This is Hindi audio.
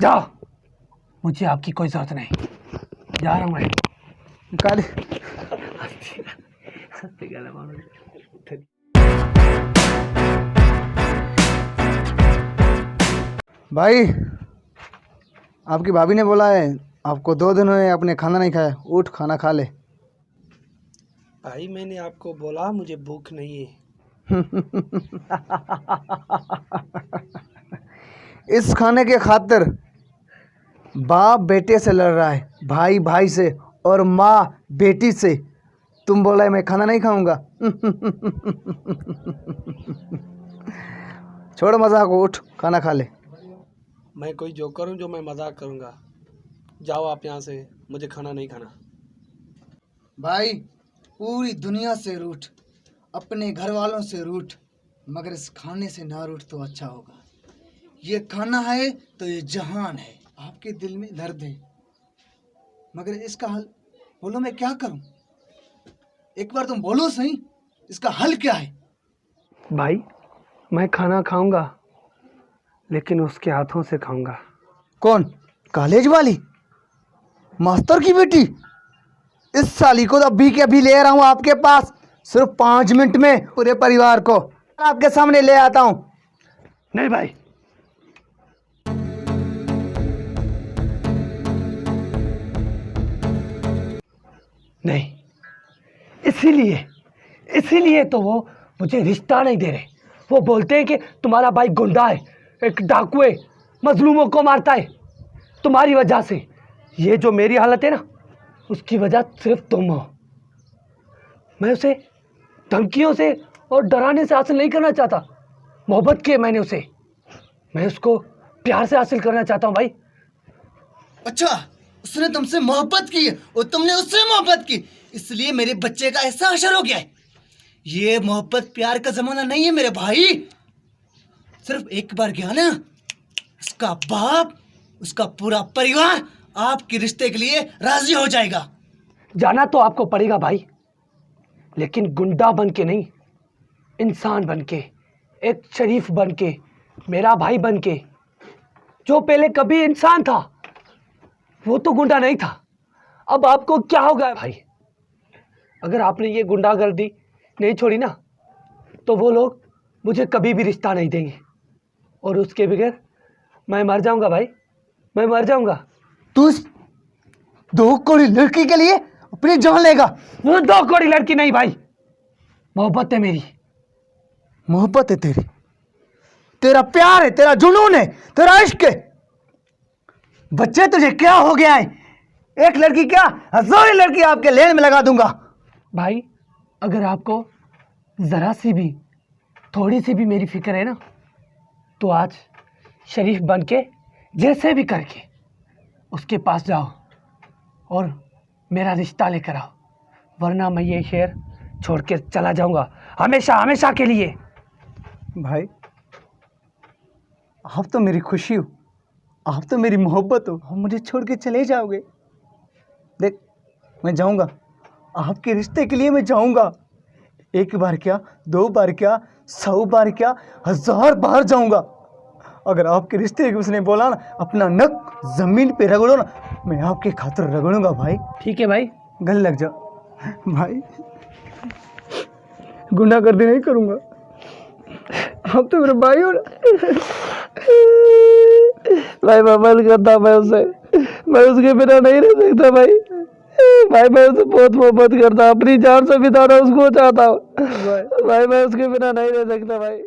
जाओ, मुझे आपकी कोई जरूरत नहीं, जा रहा हूँ मैं। काले भाई, आपकी भाभी ने बोला है आपको 2 दिन हुए आपने खाना नहीं खाया, उठ खाना खा ले। भाई मैंने आपको बोला मुझे भूख नहीं है। इस खाने के खातिर बाप बेटे से लड़ रहा है, भाई भाई से और माँ बेटी से। तुम बोला है मैं खाना नहीं खाऊंगा। छोड़ मजाक, उठ खाना खा ले। मैं कोई जोकर हूँ जो मैं मजाक करूँगा? जाओ आप यहाँ से, मुझे खाना नहीं खाना। भाई पूरी दुनिया से रूठ, अपने घर वालों से रूठ, मगर इस खाने से ना रूठ तो अच्छा होगा। ये खाना है तो ये जहान है। आपके दिल में दर्द है, मगर इसका हल बोलो मैं क्या करूं? एक बार तुम बोलो सही, इसका हल क्या है? भाई मैं खाना खाऊंगा, लेकिन उसके हाथों से खाऊंगा। कौन? कॉलेज वाली मास्टर की बेटी? इस साली को तो अभी के अभी ले रहा हूं आपके पास, सिर्फ 5 मिनट में पूरे परिवार को आपके सामने ले आता हूं। नहीं भाई, नहीं, इसीलिए तो वो मुझे रिश्ता नहीं दे रहे। वो बोलते हैं कि तुम्हारा भाई गुंडा है, एक डाकू है, मजलूमों को मारता है। तुम्हारी वजह से ये जो मेरी हालत है ना, उसकी वजह सिर्फ तुम हो। मैं उसे धमकियों से और डराने से हासिल नहीं करना चाहता। मोहब्बत की है मैंने उसे, मैं उसको प्यार से हासिल करना चाहता हूँ भाई। अच्छा, उसने तुमसे मोहब्बत की है और तुमने उससे मोहब्बत की, इसलिए मेरे बच्चे का ऐसा असर हो गया है। ये मोहब्बत प्यार का जमाना नहीं है मेरे भाई। सिर्फ एक बार गया ना, उसका बाप, उसका पूरा परिवार आपके रिश्ते के लिए राजी हो जाएगा। जाना तो आपको पड़ेगा भाई, लेकिन गुंडा बन के नहीं, इंसान बन के, एक शरीफ बन के, मेरा भाई बन के। जो पहले कभी इंसान था वो तो गुंडा नहीं था। अब आपको क्या हो गया भाई? अगर आपने ये गुंडागर्दी नहीं छोड़ी ना, तो वो लोग मुझे कभी भी रिश्ता नहीं देंगे, और उसके बगैर मैं मर जाऊंगा भाई, मैं मर जाऊंगा। तू इस 2 कौड़ी लड़की के लिए अपनी जान लेगा? वो 2 कौड़ी लड़की नहीं भाई, मोहब्बत है मेरी। मोहब्बत है तेरी, तेरा प्यार है, तेरा जुनून है, तेरा इश्क है। बच्चे तुझे क्या हो गया है? एक लड़की क्या, 1000 लड़की आपके लेन में लगा दूंगा। भाई अगर आपको ज़रा सी भी, थोड़ी सी भी मेरी फिक्र है ना, तो आज शरीफ बन के जैसे भी करके उसके पास जाओ और मेरा रिश्ता लेकर आओ, वरना मैं ये शहर छोड़ के चला जाऊंगा हमेशा हमेशा के लिए। भाई आप तो मेरी खुशी हो, आप तो मेरी मोहब्बत हो, आप मुझे छोड़ के चले जाओगे? देख, मैं जाऊंगा, आपके रिश्ते के लिए मैं जाऊंगा। 1 बार क्या, 2 बार क्या, 100 बार क्या, 1000 बार जाऊंगा। अगर आपके रिश्ते की उसने बोला ना अपना नक जमीन पे रगड़ो ना, मैं आपके खातिर रगड़ूंगा भाई। ठीक है भाई, गले लग जा भाई, गुंडागर्दी नहीं करूंगा। आप तो मेरे भाई हो ना। भाई मैं मन करता, मैं उसके बिना नहीं रह सकता भाई। भाई मैं उससे बहुत मोहब्बत करता, अपनी जान से बिताना उसको चाहता हूँ भाई। मैं उसके बिना नहीं रह सकता भाई।